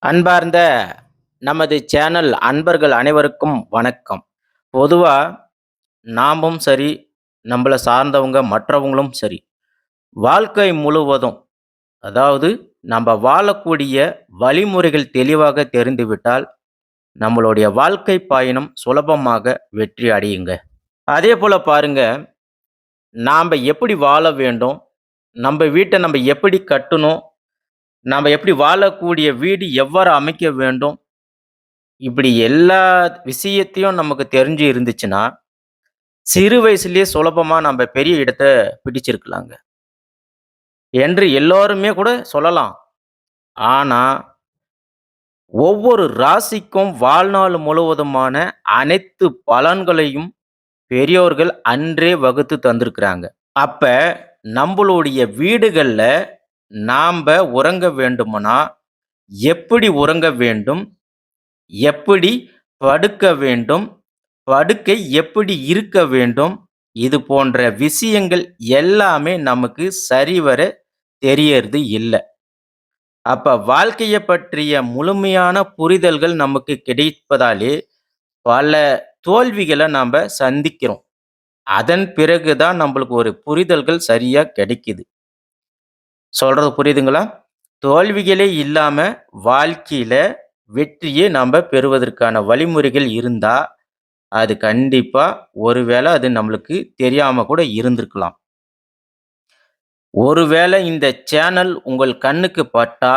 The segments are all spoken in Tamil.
அன்பார்ந்த நமது சேனல் அன்பர்கள் அனைவருக்கும் வணக்கம். பொதுவா நாமும் சரி, நம்மள சார்ந்தவங்க மற்றவங்களும் சரி, வாழ்க்கை முழுவதும் அதாவது நம்ம வாழக்கூடிய வழிமுறைகள் தெளிவாக தெரிந்துவிட்டால், நம்மளுடைய வாழ்க்கை பயணம் சுலபமாக வெற்றி அடையுங்க. அதேபோல பாருங்க, நாம எப்படி வாழ வேண்டும், நம்ம வீட்ட நம்ம எப்படி கட்டணும், நாம எப்படி வாழக்கூடிய வீடு எவ்வாறு அமைக்க வேண்டும், இப்படி எல்லா விஷயத்தையும் நமக்கு தெரிஞ்சு இருந்துச்சுன்னா, சிறு வயசுலயே சுலபமா நம்ப பெரிய இடத்த பிடிச்சிருக்கலாங்க. என்று எல்லோருமே கூட சொல்லலாம். ஆனா, ஒவ்வொரு ராசிக்கும் வாழ்நாள் முழுவதுமான அனைத்து பலன்களையும் பெரியோர்கள் அன்றே வகுத்து தந்திருக்கிறாங்க. அப்ப நம்பளுடைய வீடுகள்ல நாம்ப உறங்க வேண்டுமானா, எப்படி உறங்க வேண்டும்? எப்படி படுக்க வேண்டும்? படுக்கை எப்படி இருக்க வேண்டும்? இது போன்ற விஷயங்கள் எல்லாமே நமக்கு சரிவர தெரியறது இல்ல. அப்ப வாழ்க்கைய பற்றிய முழுமையான புரிதல்கள் நமக்கு கிடைப்பதாலே, பல தோல்விகள நம்ப சந்திக்கிறோம். அதன் பிறகு தான் நம்பளுக்கு ஒரு புரிதல்கள் சரியா கிடைக்குது. சொல்றது புரியுதுங்களா? தோல்விகளே இல்லாம வாழ்க்கையில வெற்றியே நம்ப பெறுவதற்கான வழிமுறைகள் இருந்தா, அது கண்டிப்பா ஒருவேள அது நம்மளுக்கு தெரியாம கூட இருந்திருக்கலாம். ஒருவேளை இந்த சேனல் உங்கள் கண்ணுக்கு பட்டா,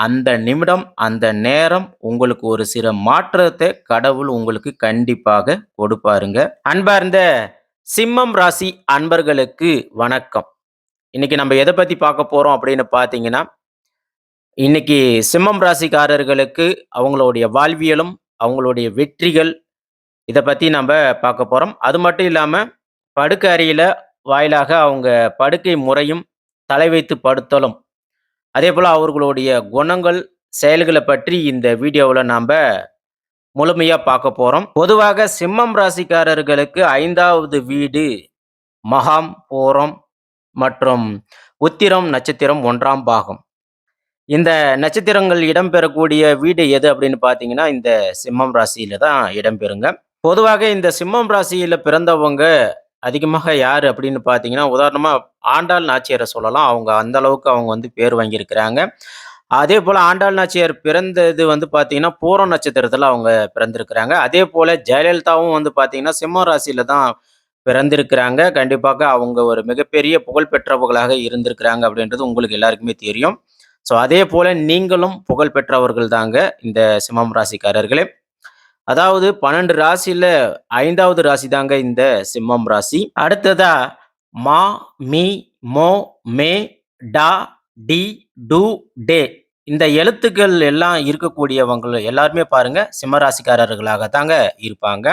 அந்த நிமிடம், அந்த நேரம் உங்களுக்கு ஒரு சில மாற்றத்த கடவுள் உங்களுக்கு கண்டிப்பாக கொடுப்பாருங்க. அன்பார்ந்த சிம்மம் ராசி அன்பர்களுக்கு வணக்கம். இன்னைக்கு நம்ம எத பத்தி பார்க்க போறோம் அப்படின்னு பார்த்தீங்கன்னா, இன்னைக்கு சிம்மம் ராசிக்காரர்களுக்கு அவங்களுடைய வாழ்வியலும், அவங்களுடைய வெற்றிகள் இத பத்தி நம்ப பார்க்க போறோம். அது மட்டும் இல்லாம, படுக்கை அறையில வாயிலாக அவங்க படுக்கை முறையும், தலை வைத்து படுத்தலும், அதேபோல அவர்களுடைய குணங்கள், செயல்கள பற்றி இந்த வீடியோவுல நம்ப முழுமையா பார்க்க போறோம். பொதுவாக சிம்மம் ராசிக்காரர்களுக்கு 5வது வீடு மகாம், பூரம் மற்றும் உத்திரம் நட்சத்திரம் 1ஆம் பாகம். இந்த நட்சத்திரங்கள் இடம்பெறக்கூடிய வீடு எது அப்படின்னு பார்த்தீங்கன்னா, இந்த சிம்மம் ராசியில தான் இடம்பெறுங்க. பொதுவாக இந்த சிம்மம் ராசியில பிறந்தவங்க அதிகமாக யாரு அப்படின்னு பார்த்தீங்கன்னா, உதாரணமா ஆண்டாள் நாச்சியார சொல்லலாம். அவங்க அந்த அளவுக்கு அவங்க வந்து பேர் வாங்கியிருக்கிறாங்க. அதேபோல ஆண்டாள் நாச்சியார் பிறந்தது வந்து பார்த்தீங்கன்னா, பூரம் நட்சத்திரத்தில அவங்க பிறந்திருக்கிறாங்க. அதேபோல ஜெயலலிதாவும் வந்து பார்த்தீங்கன்னா, சிம்ம ராசியில தான் பிறந்திருக்கிறாங்க. கண்டிப்பாக அவங்க ஒரு மிகப்பெரிய புகழ் பெற்றவர்களாக இருந்திருக்கிறாங்க அப்படின்றது உங்களுக்கு எல்லாருக்குமே தெரியும். ஸோ அதேபோல நீங்களும் புகழ் பெற்றவர்கள் தாங்க இந்த சிம்மம் ராசிக்காரர்களே. அதாவது 12 ராசியில 5வது ராசி தாங்க இந்த சிம்மம் ராசி. அடுத்ததா மா, மி, மோ, மே, டா, டி, டு, டே இந்த எழுத்துக்கள் எல்லாம் இருக்கக்கூடியவங்க எல்லாருமே பாருங்க சிம்ம ராசிக்காரர்களாக தாங்க இருப்பாங்க.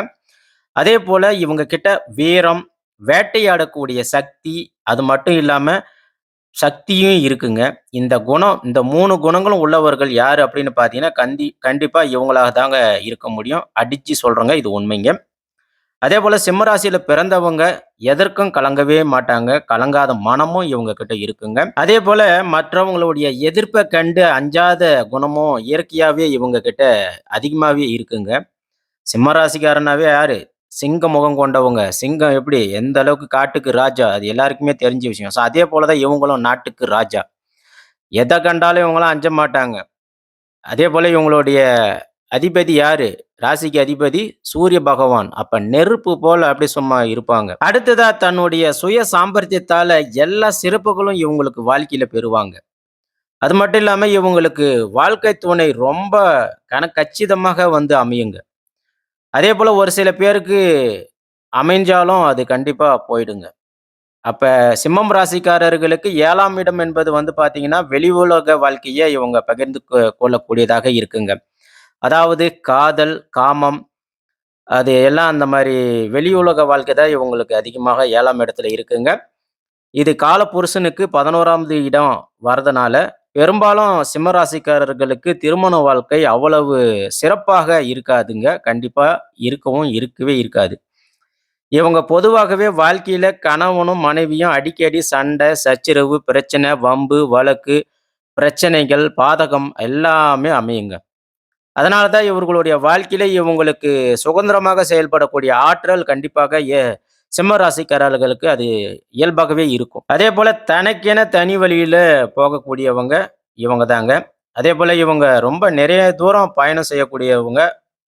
அதேபோல இவங்க கிட்ட வீரம், வேட்டையாடக்கூடிய சக்தி, அது மட்டும் இல்லாம சக்தியும் இருக்குங்க. இந்த 3 குணங்களும் உள்ளவர்கள் யாரு அப்படின்னு பார்த்தீங்கன்னா, கண்டிப்பா இவங்களாக தாங்க இருக்க முடியும். அடிச்சு சொல்றேங்க. இது உண்மைங்க. அதேபோல சிம்ம ராசியில பிறந்தவங்க எதற்கும் கலங்கவே மாட்டாங்க. கலங்காத மனமும் இவங்க கிட்ட இருக்குங்க. அதேபோல மற்றவங்களுடைய எதிர்ப்ப கண்டு அஞ்சாத குணமும் இயற்கையாவே இவங்க கிட்ட அதிகமாவே இருக்குங்க. சிம்ம ராசிக்காரனாவே யாரு? சிங்க முகம் கொண்டவங்க. சிங்கம் எப்படி? எந்த அளவுக்கு காட்டுக்கு ராஜா. அது எல்லாருக்குமே தெரிஞ்ச விஷயம். ஸோ அதே போல தான் இவங்களும் நாட்டுக்கு ராஜா. எத கண்டாலும் இவங்கலாம் அஞ்ச மாட்டாங்க. அதேபோல இவங்களுடைய அதிபதி யாரு? ராசிக்கு அதிபதி சூரிய பகவான். அப்ப நெருப்பு போல அப்படியே சும்மா இருப்பாங்க. அடுத்ததா தன்னுடைய சுய சாமர்த்தியத்தால எல்லா சிறப்புகளும் இவங்களுக்கு வாழ்க்கையில பெறுவாங்க. அது மட்டும் இல்லாம இவங்களுக்கு வாழ்க்கை துணை ரொம்ப கச்சிதமாக வந்து அமையுங்க. அதேபோல ஒரு சில பேருக்கு அமைஞ்சாலும் அது கண்டிப்பா போயிடுங்க. அப்ப சிம்மம் ராசிக்காரர்களுக்கு 7ஆம் இடம் என்பது வந்து பார்த்தீங்கன்னா, வெளி உலக வாழ்க்கைய இவங்க பகிர்ந்து கொள்ளக்கூடியதாக இருக்குங்க. அதாவது காதல், காமம் அது எல்லாம் அந்த மாரி வெளி உலக வாழ்க்கை தான் இவங்களுக்கு அதிகமாக 7ஆம் இடத்துல இருக்குங்க. இது காலபுருஷனுக்கு 11வது இடம் வரதுனால, பெரும்பாலும் சிம்ம ராசிக்காரர்களுக்கு திருமண வாழ்க்கை அவ்வளவு சிறப்பாக இருக்காதுங்க. கண்டிப்பா இருக்கவே இருக்காது. இவங்க பொதுவாகவே வாழ்க்கையில கணவனும், மனைவியும் அடிக்கடி சண்டை, சச்சரவு, பிரச்சனை, வம்பு, வழக்கு, பிரச்சனைகள், பாதகம் எல்லாமே அமையுங்க. அதனால தான் இவர்களுடைய வாழ்க்கையில இவங்களுக்கு சுதந்திரமாக செயல்படக்கூடிய ஆற்றல் கண்டிப்பாக சிம்ம ராசிக்காரர்களுக்கு அது இயல்பாகவே இருக்கும். அதேபோல தனக்கென தனி வழியில போகக்கூடியவங்க இவங்க தாங்க. அதேபோல இவங்க ரொம்ப நிறைய தூரம் பயணம் செய்யக்கூடியவங்க.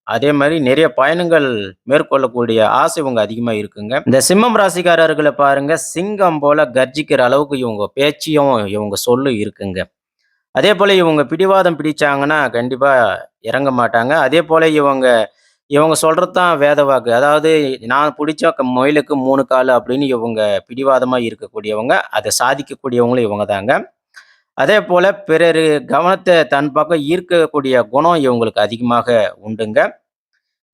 அதே மாரி நிறைய பயணங்கள் மேற்கொள்ளக்கூடிய ஆசை இவங்க அதிகமா இருக்குங்க. இந்த சிம்மம் ராசிக்காரர்கள பாருங்க, சிங்கம் போல கர்ஜிக்கிற அளவுக்கு இவங்க பேச்சியும், இவங்க சொல்லும் இருக்குங்க. அதேபோல இவங்க பிடிவாதம் பிடிச்சாங்கன்னா, கண்டிப்பா இறங்க மாட்டாங்க. அதேபோல இவங்க இவங்க சொல்றது தான் வேத வாக்கு. அதாவது நான் புடிச்சா முயலுக்கு 3 காலு அப்படின்னு இவங்க பிடிவாதமா இருக்கக்கூடியவங்க. அத சாதிக்கக்கூடியவங்களும் இவங்க தாங்க. அதேபோல பிறரு கவனத்த தன் பக்கம் ஈர்க்கக்கூடிய குணம் இவங்களுக்கு அதிகமாக உண்டுங்க.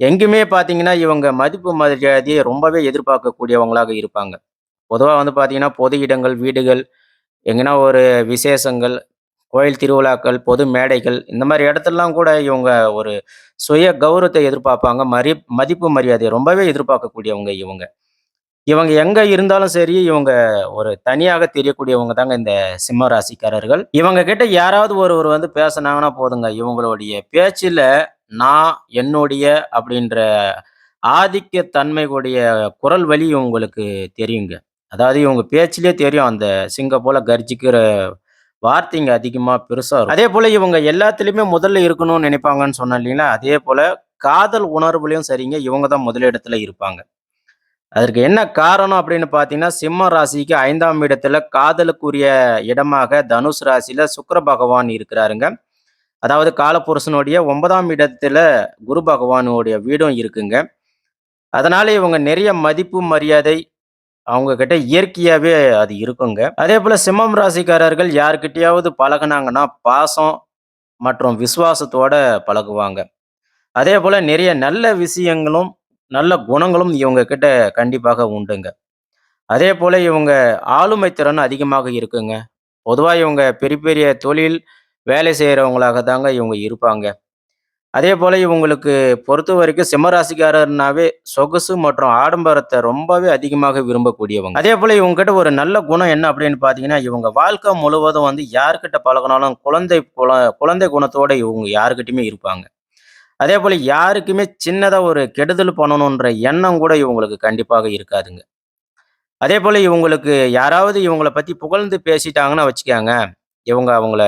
எங்குமே பார்த்தீங்கன்னா, இவங்க மதிப்பு மரியாதைய ரொம்பவே எதிர்பார்க்கக்கூடியவங்களாக இருப்பாங்க. பொதுவா வந்து பார்த்தீங்கன்னா, பொது இடங்கள், வீடுகள், எங்கனா ஒரு விசேஷங்கள், கோயில் திருவிழாக்கள், பொது மேடைகள் இந்த மாரி இடத்துலலாம் கூட இவங்க ஒரு சுய கௌரவத்த எதிர்பார்ப்பாங்க. மதிப்பு மரியாதைய ரொம்பவே எதிர்பார்க்கக்கூடியவங்க இவங்க. இவங்க எங்க இருந்தாலும் சரி, இவங்க ஒரு தனியாக தெரியக்கூடியவங்க தாங்க இந்த சிம்ம ராசிக்காரர்கள். இவங்க கிட்ட யாராவது ஒருவர் வந்து பேசுனாங்கன்னா போதுங்க, இவங்களுடைய பேச்சுல நான், என்னுடைய அப்படின்ற ஆதிக்க தன்மை கூடிய குரல் வழி இவங்களுக்கு தெரியுங்க. அதாவது இவங்க பேச்சிலே தெரியும் அந்த சிங்கம் போல கர்ஜிக்கிற வார்த்தைங்க அதிகமா பெருசா இருக்கும். அதேபோல இவங்க எல்லாத்துலயுமே முதல்ல இருக்கணும்னு நினைப்பாங்கன்னு சொன்னேன் இல்லைங்களா? அதேபோல காதல் உணர்வுலயும் சரிங்க, இவங்க தான் முதலிடத்துல இருப்பாங்க. அதற்கு என்ன காரணம் அப்படின்னு பார்த்தீங்கன்னா, சிம்ம ராசிக்கு 5ஆம் இடத்துல காதலுக்குரிய இடமாக தனுஷ் ராசியில சுக்கிர பகவான் இருக்கிறாருங்க. அதாவது காலபுருஷனுடைய 9ஆம் இடத்துல குரு பகவானுடைய வீடும் இருக்குங்க. அதனால இவங்க நிறைய மதிப்பு, மரியாதை அவங்க கிட்ட இயற்கையாவே அது இருக்குங்க. அதேபோல சிம்மம் ராசிக்காரர்கள் யார்கிட்டயாவது பழகுனாங்கன்னா, பாசம் மற்றும் விசுவாசத்தோட பழகுவாங்க. அதேபோல நிறைய நல்ல விஷயங்களும், நல்ல குணங்களும் இவங்க கிட்ட கண்டிப்பாக உண்டுங்க. அதேபோல இவங்க ஆளுமை திறன் அதிகமாக இருக்குங்க. பொதுவா இவங்க பெரிய பெரிய தொழில், வேலை செய்றவங்களாக தாங்க இவங்க இருப்பாங்க. அதேபோல இவங்களுக்கு பொறுத்தவரைக்கும் சிம்ம ராசிக்காரர்னாவே சொகுசு மற்றும் ஆடம்பரத்த ரொம்பவே அதிகமாக விரும்பக்கூடியவங்க. அதேபோல இவங்ககிட்ட ஒரு நல்ல குணம் என்ன அப்படின்னு பார்த்தீங்கன்னா, இவங்க வாழ்க்கை முழுவதும் வந்து யார்கிட்ட பழகுனாலும் குழந்தை குணத்தோட இவங்க யார்கிட்டயுமே இருப்பாங்க. அதேபோல யாருக்குமே சின்னதா ஒரு கெடுதல் பண்ணணுன்ற எண்ணம் கூட இவங்களுக்கு கண்டிப்பாக இருக்காதுங்க. அதேபோல இவங்களுக்கு யாராவது இவங்கள பத்தி புகழ்ந்து பேசிட்டாங்கன்னா வச்சுக்கங்க, இவங்க அவங்கள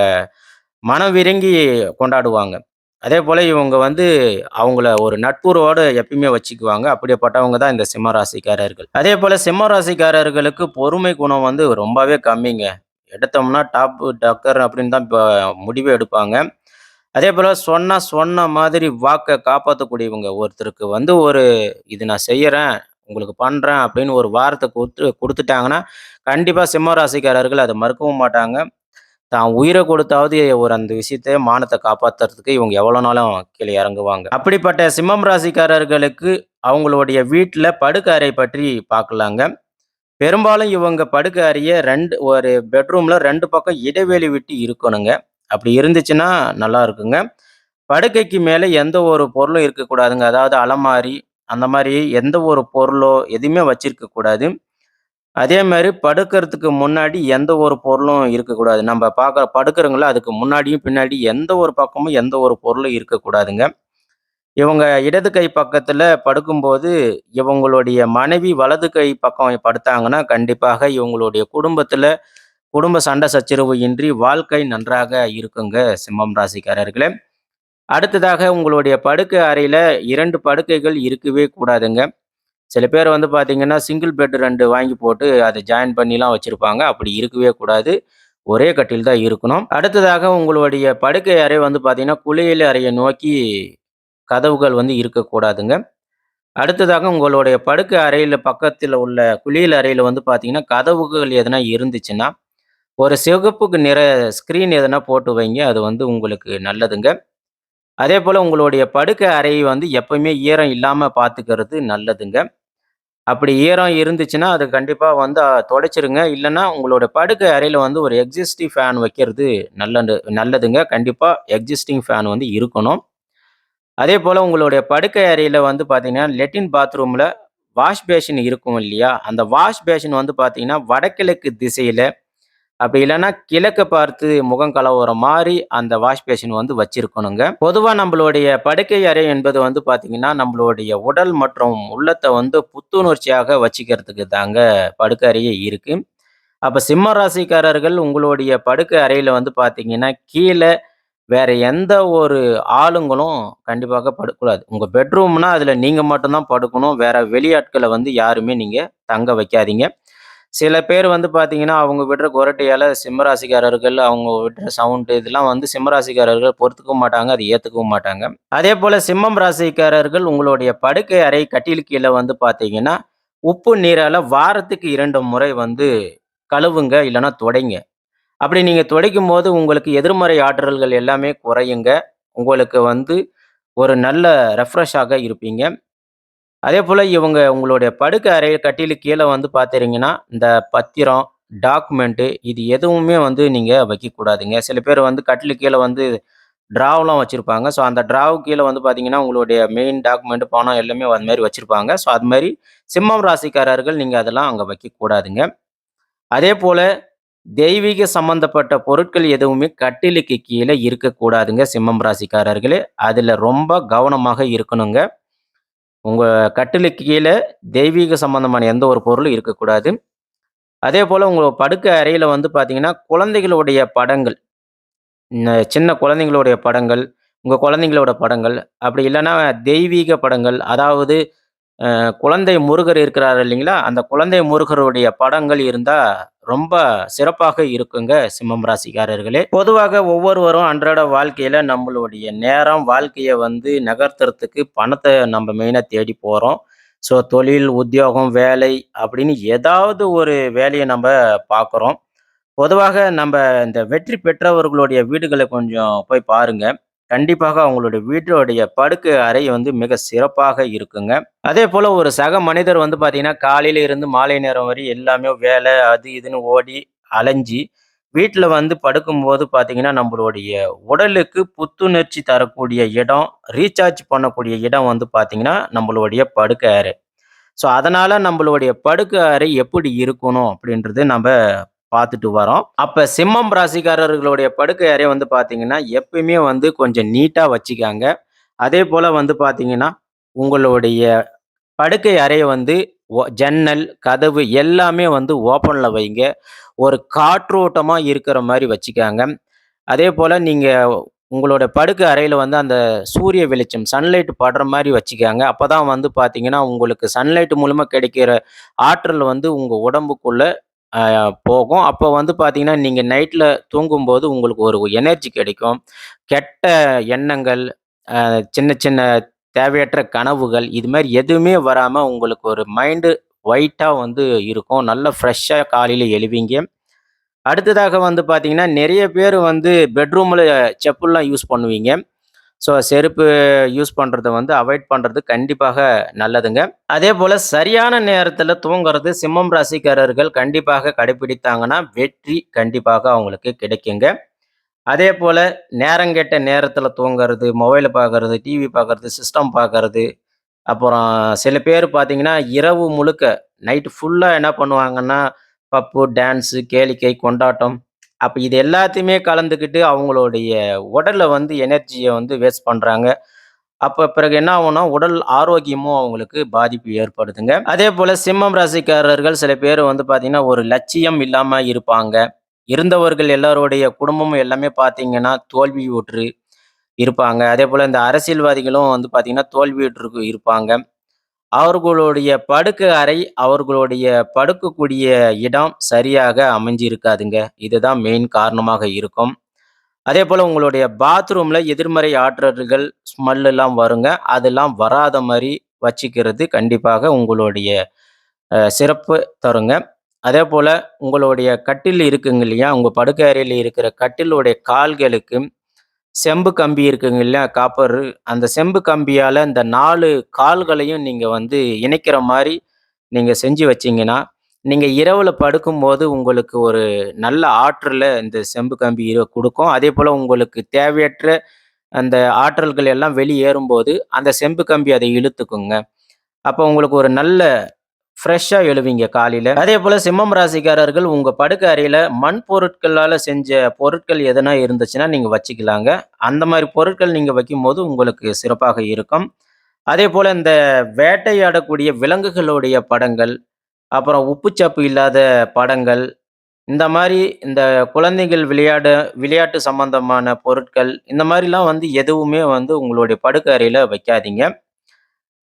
மனமிரங்கி கொண்டாடுவாங்க. அதேபோல இவங்க வந்து அவங்கள ஒரு நட்புறவோட எப்பயுமே வச்சுக்குவாங்க. அப்படிப்பட்டவங்க தான் இந்த சிம்ம ராசிக்காரர்கள். அதேபோல சிம்ம ராசிக்காரர்களுக்கு பொறுமை குணம் வந்து ரொம்பவே கம்மிங்க. எடுத்தோம்னா டாப்பு டக்கர் அப்படின்னு தான் முடிவே எடுப்பாங்க. அதேபோல சொன்னா சொன்ன மாதிரி வாக்க காப்பாத்தக்கூடியவங்க. ஒருத்தருக்கு வந்து இது நான் செய்யறேன், உங்களுக்கு பண்றேன் அப்படின்னு ஒரு வார்த்தை குடுத்துட்டாங்கன்னா, கண்டிப்பா சிம்ம ராசிக்காரர்கள் அத மறுக்கவும் மாட்டாங்க. தான் உயிர கொடுத்தாவது அந்த விஷயத்த மானத்த காப்பாத்துறதுக்கு இவங்க எவ்வளோ நாளும் கீழ இறங்குவாங்க. அப்படிப்பட்ட சிம்மம் ராசிக்காரர்களுக்கு அவங்களுடைய வீட்ல படுக்கை அறை பற்றி பார்க்கலாங்க. பெரும்பாலும் இவங்க படுக்கை அறைய ஒரு பெட்ரூம்ல 2 பக்கம் இடைவெளி விட்டு இருக்கணுங்க. அப்படி இருந்துச்சுன்னா நல்லா இருக்குங்க. படுக்கைக்கு மேல எந்த ஒரு பொருளும் இருக்கக்கூடாதுங்க. அதாவது அலமாரி, அந்த மாரி எந்த ஒரு பொருளோ எதுவுமே வச்சிருக்க கூடாது. அதே மாரி படுக்கறதுக்கு முன்னாடி எந்த ஒரு பொருளும் இருக்கக்கூடாது. நம்ப படுக்குறோங்கல்ல, அதுக்கு முன்னாடியும், பின்னாடி எந்த ஒரு பக்கமும் எந்த ஒரு பொருளும் இருக்கக்கூடாதுங்க. இவங்க இடது கை பக்கத்துல படுக்கும்போது, இவங்களுடைய மனைவி வலது கை பக்கம் படுத்தாங்கன்னா, கண்டிப்பாக இவங்களுடைய குடும்ப சண்டை சச்சரவு இன்றி வாழ்க்கை நன்றாக இருக்குங்க, சிம்மம் ராசிக்காரர்களே. அடுத்ததாக உங்களுடைய படுக்கை அறையில 2 படுக்கைகள் இருக்கவே கூடாதுங்க. சில பேர் வந்து பார்த்தீங்கன்னா, சிங்கிள் பெட் 2 வாங்கி போட்டு அத ஜாயின் பண்ணிலாம் வச்சிருப்பாங்க. அப்படி இருக்கவே கூடாது. ஒரே கட்டில் தான் இருக்கணும். அடுத்ததாக உங்களுடைய படுக்கை அறை வந்து பார்த்தீங்கன்னா, குளியல் அறைய நோக்கி கதவுகள் வந்து இருக்கக்கூடாதுங்க. அடுத்ததாக உங்களுடைய படுக்கை அறையில பக்கத்தில உள்ள குளியல் அறையில வந்து பார்த்தீங்கன்னா, கதவுகள் எதனா இருந்துச்சுன்னா, ஒரு சிவப்புக்கு நிற ஸ்க்ரீன் எதனா போட்டு வைங்க. அது வந்து உங்களுக்கு நல்லதுங்க. அதேபோல உங்களுடைய படுக்கை அறை வந்து எப்பவுமே ஈரம் இல்லாம பார்த்துக்கிறது நல்லதுங்க. அப்படி ஈரம் இருந்துச்சுன்னா, அது கண்டிப்பா வந்து தொடச்சிருங்க. இல்லன்னா, உங்களோட படுக்கை அறையில வந்து ஒரு எக்ஸிஸ்டிங் ஃபேன் வைக்கிறது நல்லதுங்க. கண்டிப்பா எக்ஸிஸ்டிங் ஃபேன் வந்து இருக்கணும். அதேபோல உங்களுடைய படுக்கை அறையில வந்து பார்த்தீங்கன்னா, லெட்டின் பாத்ரூம்ல வாஷ் பேசின் இருக்கும் இல்லையா? அந்த வாஷ் பேசின் வந்து பார்த்தீங்கன்னா, வடகிழக்கு திசையில அப்படி இல்லன்னா கிழக்க பார்த்து முகம் கழுவுற மாரி அந்த வாஷ் பேசின் வந்து வச்சிருக்கணுங்க. பொதுவா நம்மளுடைய படுக்கை அறை என்பது வந்து பார்த்தீங்கன்னா, நம்மளுடைய உடல் மற்றும் உள்ளத்த வந்து புத்துணர்ச்சியாக வச்சுக்கிறதுக்கு தாங்க படுக்கை அறையே இருக்கு. அப்ப சிம்ம ராசிக்காரர்கள் உங்களுடைய படுக்கை அறையில வந்து பார்த்தீங்கன்னா, கீழ வேற எந்த ஒரு ஆளுங்களும் கண்டிப்பாக படுக்கக்கூடாது. உங்க பெட்ரூம்னா அதுல நீங்க மட்டும் தான் படுக்கணும். வேற வெளியாட்கள வந்து யாருமே நீங்க தங்க வைக்காதீங்க. சில பேர் வந்து பார்த்தீங்கன்னா, அவங்க விடுற கொரட்டையால சிம்மராசிக்காரர்கள், அவங்க விடுற சவுண்டு இதெல்லாம் வந்து சிம்மராசிக்காரர்கள் பொறுத்துக்கவும் மாட்டாங்க. அத ஏத்துக்கவும் மாட்டாங்க. அதேபோல சிம்மம் ராசிக்காரர்கள் உங்களுடைய படுக்கை அறை கட்டில் கீழ வந்து பார்த்தீங்கன்னா, உப்பு நீரால வாரத்துக்கு 2 முறை வந்து கழுவுங்க, இல்லன்னா தொடைங்க. அப்படி நீங்க துடைக்கும்போது உங்களுக்கு எதிர்மறை ஆற்றல்கள் எல்லாமே குறையுங்க. உங்களுக்கு வந்து ஒரு நல்ல ரெஃப்ரெஷ்ஷாக இருப்பீங்க. அதேபோல இவங்க உங்களுடைய படுக்கை அறை கட்டிலுக்கு கீழ வந்து பார்த்தீங்கன்னா, இந்த பத்திரம், டாக்குமெண்ட் இது எதுவுமே வந்து நீங்க வைக்கக்கூடாதுங்க. சில பேர் வந்து கட்டிலுக்கு கீழ வந்து ட்ராவெல்லாம் வச்சிருப்பாங்க. ஸோ அந்த ட்ராவுக்கு கீழ வந்து பார்த்தீங்கன்னா, உங்களுடைய மெயின் டாக்குமெண்ட், பணம் எல்லாமே அது மாரி வச்சிருப்பாங்க. ஸோ அது மாரி சிம்மம் ராசிக்காரர்கள் நீங்க அதெல்லாம் அங்க வைக்கக்கூடாதுங்க. அதேபோல தெய்வீக சம்பந்தப்பட்ட பொருட்கள் எதுவுமே கட்டிலுக்கு கீழ இருக்கக்கூடாதுங்க சிம்மம் ராசிக்காரர்களே. அதுல ரொம்ப கவனமாக இருக்கணுங்க. உங்க கட்டிலுக்கு கீழ தெய்வீக சம்பந்தமான எந்த ஒரு பொருளும் இருக்கக்கூடாது. அதேபோல உங்க படுக்கை அறையில வந்து பார்த்தீங்கன்னா, குழந்தைகளுடைய படங்கள், சின்ன குழந்தைங்களுடைய படங்கள், உங்க குழந்தைங்களோட படங்கள், அப்படி இல்லன்னா தெய்வீக படங்கள், அதாவது குழந்தை முருகர் இருக்கிறாரு இல்லைங்களா? அந்த குழந்தை முருகருடைய படங்கள் இருந்தா ரொம்ப சிறப்பாக இருக்குங்க சிம்மம் ராசிக்காரர்களே. பொதுவாக ஒவ்வொருவரும் அன்றாட வாழ்க்கையில நம்மளுடைய நேரம், வாழ்க்கைய வந்து நகர்த்துறதுக்கு பணத்த நம்ம மெயினா தேடி போறோம். ஸோ தொழில், உத்தியோகம், வேலை அப்படின்னு ஏதாவது ஒரு வேலைய நம்ப பார்க்குறோம். பொதுவாக நம்ப இந்த வெற்றி பெற்றவர்களுடைய வீடுகள கொஞ்சம் போய் பாருங்க. கண்டிப்பாக அவங்களுடைய வீட்டோடைய படுக்கை அறை வந்து மிக சிறப்பாக இருக்குங்க. அதேபோல ஒரு சக மனிதர் வந்து பார்த்தீங்கன்னா, காலையில இருந்து மாலை நேரம் வரை எல்லாமே வேலை அது இதுன்னு ஓடி அலைஞ்சு, வீட்ல வந்து படுக்கும்போது பார்த்தீங்கன்னா, நம்மளுடைய உடலுக்கு புத்துணர்ச்சி தரக்கூடிய இடம், ரீசார்ஜ் பண்ணக்கூடிய இடம் வந்து பார்த்தீங்கன்னா, நம்மளுடைய படுக்கை அறை. ஸோ, அதனால நம்மளுடைய படுக்கை அறை எப்படி இருக்கணும் அப்படின்றது நம்ப பார்த்துட்டு வரோம். அப்ப சிம்மம் ராசிக்காரர்களுடைய படுக்கை அறை வந்து பார்த்தீங்கன்னா, எப்பயுமே வந்து கொஞ்சம் நீட்டா வச்சுக்கங்க. அதேபோல வந்து பார்த்தீங்கன்னா, உங்களுடைய படுக்கை அறைய வந்து ஜன்னல், கதவு எல்லாமே வந்து ஓப்பன்ல வைங்க. ஒரு காற்றோட்டமா இருக்கிற மாரி வச்சுக்கங்க. அதேபோல நீங்க உங்களோட படுக்கை அறையில வந்து அந்த சூரிய வெளிச்சம், சன்லைட் படுற மாரி வச்சுக்கங்க. அப்பதான் வந்து பார்த்தீங்கன்னா, உங்களுக்கு சன்லைட் மூலமா கிடைக்கிற ஆற்றல் வந்து உங்க உடம்புக்குள்ள அ போகும். அப்போ வந்து பார்த்தீங்கன்னா, நீங்க நைட்ல தூங்கும்போது உங்களுக்கு ஒரு எனர்ஜி கிடைக்கும். கெட்ட எண்ணங்கள், சின்ன சின்ன தேவையற்ற கனவுகள், இது மாரி எதுவுமே வராம உங்களுக்கு ஒரு மைண்டு ஒயிட்டா வந்து இருக்கும். நல்ல ஃப்ரெஷ்ஷா காலையில எழுவீங்க. அடுத்ததாக வந்து பார்த்தீங்கன்னா, நெறைய பேரு வந்து பெட்ரூம்ல செப்பல்லாம் யூஸ் பண்ணுவீங்க. ஸோ செருப்பு யூஸ் பண்றத வந்து அவாய்ட் பண்றது கண்டிப்பாக நல்லதுங்க. அதேபோல சரியான நேரத்தில தூங்குறது சிம்மம் ராசிக்காரர்கள் கண்டிப்பாக கடைப்பிடித்தாங்கன்னா, வெற்றி கண்டிப்பாக அவங்களுக்கு கிடைக்குங்க. அதேபோல நேரங்கெட்ட நேரத்தில தூங்குறது, மொபைல பார்க்கறது, டிவி பார்க்கறது, சிஸ்டம் பார்க்கறது, அப்புறம் சில பேர் பார்த்தீங்கன்னா, இரவு முழுக்க நைட் ஃபுல்லா என்ன பண்ணுவாங்கன்னா, பப்பு, டான்ஸு, கேளிக்கை, கொண்டாட்டம். அப்ப இது எல்லாத்தையுமே கலந்துக்கிட்டு அவங்களுடைய உடல்ல வந்து எனர்ஜிய வந்து வேஸ்ட் பண்றாங்க. அப்ப பிறகு என்ன ஆகும்னா, உடல் ஆரோக்கியமும் அவங்களுக்கு பாதிப்பு ஏற்படுதுங்க. அதேபோல சிம்மம் ராசிக்காரர்கள் சில பேர் வந்து பார்த்தீங்கன்னா, ஒரு லட்சியம் இல்லாம இருப்பாங்க. இருந்தவர்கள் எல்லாருடைய குடும்பமும் எல்லாமே பார்த்தீங்கன்னா, தோல்வியுற்று இருப்பாங்க. அதேபோல இந்த அரசியல்வாதிகளும் வந்து பார்த்தீங்கன்னா, தோல்வியுற்று இருப்பாங்க. அவர்களுடைய படுக்கை அறை, அவர்களுடைய படுக்கக்கூடிய இடம் சரியாக அமைஞ்சிருக்காதுங்க. இதுதான் மெயின் காரணமாக இருக்கும். அதேபோல உங்களுடைய பாத்ரூம்ல எதிர்மறை ஆற்றல்கள், ஸ்மெல் எல்லாம் வருங்க. அதெல்லாம் வராத மாரி வச்சுக்கிறது கண்டிப்பாக உங்களுடைய சிறப்பு தருங்க. அதேபோல உங்களுடைய கட்டில் இருக்குங்க இல்லையா? உங்க படுக்கை அறையில இருக்கிற கட்டிலுடைய கால்களுக்கு செம்பு கம்பி இருக்குங்க இல்லையா? காப்பரு. அந்த செம்பு கம்பியால இந்த 4 கால்களையும் நீங்க வந்து இணைக்கிற மாரி நீங்க செஞ்சு வச்சீங்கன்னா, நீங்க இரவுல படுக்கும்போது உங்களுக்கு ஒரு நல்ல ஆற்றல இந்த செம்பு கம்பி குடுக்கும். அதேபோல உங்களுக்கு தேவையற்ற அந்த ஆற்றல்கள் எல்லாம் வெளியேறும்போது, அந்த செம்பு கம்பி அதை இழுத்துக்குங்க. அப்போ உங்களுக்கு ஒரு நல்ல ஃப்ரெஷ்ஷா எழுவீங்க காலையில. அதேபோல சிம்மம் ராசிக்காரர்கள் உங்க படுக்கை அறையில மண் பொருட்களால செஞ்ச பொருட்கள் எதனா இருந்துச்சுன்னா நீங்க வச்சுக்கலாங்க. அந்த மாரி பொருட்கள் நீங்க வைக்கும்போது உங்களுக்கு சிறப்பாக இருக்கும். அதேபோல இந்த வேட்டையாடக்கூடிய விலங்குகளுடைய படங்கள், அப்புறம் உப்புச்சப்பு இல்லாத படங்கள், இந்த மாரி இந்த குழந்தைகள் விளையாட்டு சம்பந்தமான பொருட்கள், இந்த மாரிலாம் வந்து எதுவுமே வந்து உங்களுடைய படுக்கை அறையில வைக்காதீங்க.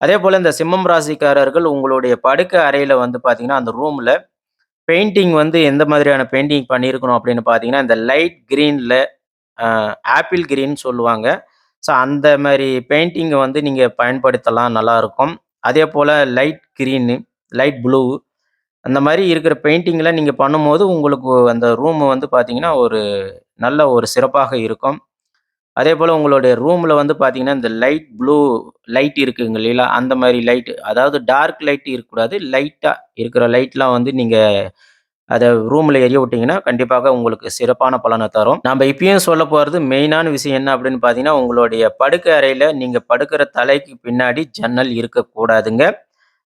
அதேபோல இந்த சிம்மம் ராசிக்காரர்கள் உங்களுடைய படுக்கை அறையில வந்து பார்த்தீங்கன்னா, அந்த ரூம்ல பெயிண்டிங் வந்து எந்த மாதிரியான பெயிண்டிங் பண்ணியிருக்கணும் அப்படின்னு பார்த்தீங்கன்னா, இந்த லைட் கிரீன்ல அ ஆப்பிள் கிரீன் சொல்லுவாங்க. ஸோ அந்த மாரி பெயிண்டிங்க வந்து நீங்க பயன்படுத்தலாம் நல்லாருக்கும். அதேபோல லைட் கிரீனு, லைட் ப்ளூ அந்த மாரி இருக்கிற பெயிண்டிங்ல நீங்க பண்ணும்போது, உங்களுக்கு அந்த ரூம் வந்து பார்த்தீங்கன்னா, ஒரு நல்ல ஒரு சிறப்பாக இருக்கும். அதேபோல உங்களுடைய ரூம்ல வந்து பார்த்தீங்கன்னா, இந்த லைட் ப்ளூ லைட் இருக்குங்க இல்லைங்களா? அந்த மாரி லைட் அதாவது டார்க் லைட் இருக்கக்கூடாது. லைட்டா இருக்கிற லைட்லாம் வந்து நீங்க அத ரூம்ல எரிய விட்டீங்கன்னா, கண்டிப்பாக உங்களுக்கு சிறப்பான பலன தரும். நம்ப இப்பயும் சொல்ல போறது மெயினான விஷயம் என்ன அப்படின்னு பார்த்தீங்கன்னா, உங்களுடைய படுக்கை அறையில நீங்க படுக்கிற தலைக்கு பின்னாடி ஜன்னல் இருக்கக்கூடாதுங்க.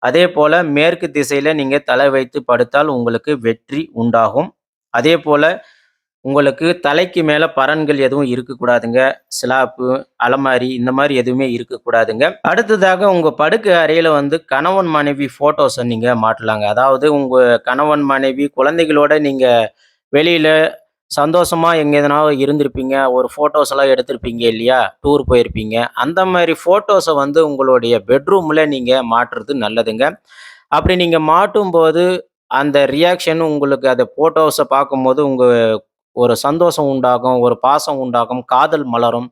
அதேபோல மேற்கு திசையில நீங்க தலை வைத்து படுத்தால் உங்களுக்கு வெற்றி உண்டாகும். அதேபோல உங்களுக்கு தலைக்கு மேல பரன்கள் எதுவும் இருக்கக்கூடாதுங்க. ஸ்லாப்பு, அலமாரி இந்த மாரி எதுவுமே இருக்கக்கூடாதுங்க. அடுத்ததாக உங்க படுக்கை அறையில வந்து கணவன், மனைவி ஃபோட்டோஸ நீங்க மாட்டலாங்க. அதாவது உங்க கணவன், மனைவி, குழந்தைகளோட நீங்க வெளியில சந்தோஷமா எங்க எதனாவது இருந்திருப்பீங்க. ஒரு ஃபோட்டோஸ்லாம் எடுத்திருப்பீங்க இல்லையா? டூர் போயிருப்பீங்க. அந்த மாரி ஃபோட்டோஸ வந்து உங்களுடைய பெட்ரூம்ல நீங்க மாட்டுறது நல்லதுங்க. அப்படி நீங்க மாட்டும்போது, அந்த ரியாக்ஷன் உங்களுக்கு அந்த ஃபோட்டோஸ பார்க்கும்போது ஒரு சந்தோஷம் உண்டாகும், ஒரு பாசம் உண்டாகும், காதல் மலரும்.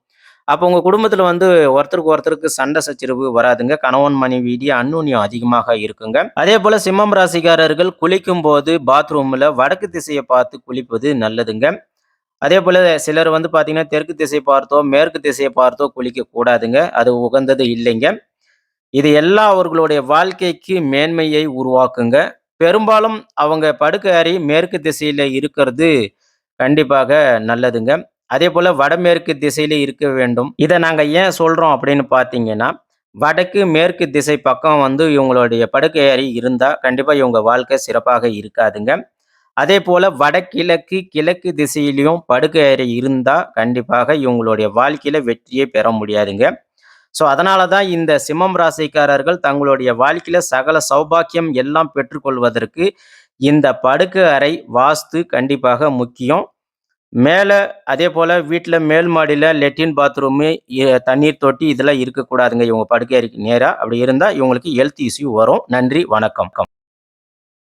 அப்போ உங்க குடும்பத்தில வந்து ஒருத்தருக்கு ஒருத்தருக்கு சண்டை சச்சரவு வராதுங்க. கணவன் மனைவியிடையே அந்யோன்யம் அதிகமாக இருக்குங்க. அதேபோல சிம்மம் ராசிக்காரர்கள் குளிக்கும்போது பாத்ரூம்ல வடக்கு திசைய பார்த்து குளிப்பது நல்லதுங்க. அதேபோல சிலர் வந்து பார்த்தீங்கன்னா, தெற்கு திசை பார்த்தோ, மேற்கு திசைய பார்த்தோ குளிக்கக் கூடாதுங்க. அது உகந்தது இல்லைங்க. இது எல்லாம் அவர்களுடைய வாழ்க்கைக்கு மேன்மையை உருவாக்குங்க. பெரும்பாலும் அவங்க படுக்கை அறை மேற்கு திசையில இருக்கிறது கண்டிப்பாக நல்லதுங்க. அதேபோல வடமேற்கு திசையில இருக்க வேண்டும். இத நாங்க ஏன் சொல்றோம் அப்படின்னு பார்த்தீங்கன்னா, வடக்கு, மேற்கு திசை பக்கம் வந்து இவங்களுடைய படுக்கை அறை இருந்தா, கண்டிப்பா இவங்க வாழ்க்கை சிறப்பாக இருக்காதுங்க. அதேபோல வடகிழக்கு, கிழக்கு திசையிலயும் படுக்கை அறை இருந்தா, கண்டிப்பாக இவங்களுடைய வாழ்க்கையில வெற்றியே பெற முடியாதுங்க. ஸோ, அதனால தான் இந்த சிம்மம் ராசிக்காரர்கள் தங்களுடைய வாழ்க்கையில சகல சௌபாக்கியம் எல்லாம் பெற்றுக்கொள்வதற்கு, இந்த படுக்கை அறை வாஸ்து கண்டிப்பாக முக்கியம். மேல அதேபோல வீட்ல மேல் மாடியில லெட்ரின், பாத்ரூமு, தண்ணீர் தொட்டி இதெல்லாம் இருக்கக்கூடாதுங்க. இவங்க படுக்கை அறைக்கு நேரா. அப்படி இருந்தா இவங்களுக்கு ஹெல்த் இஷ்யூ வரும். நன்றி, வணக்கம்.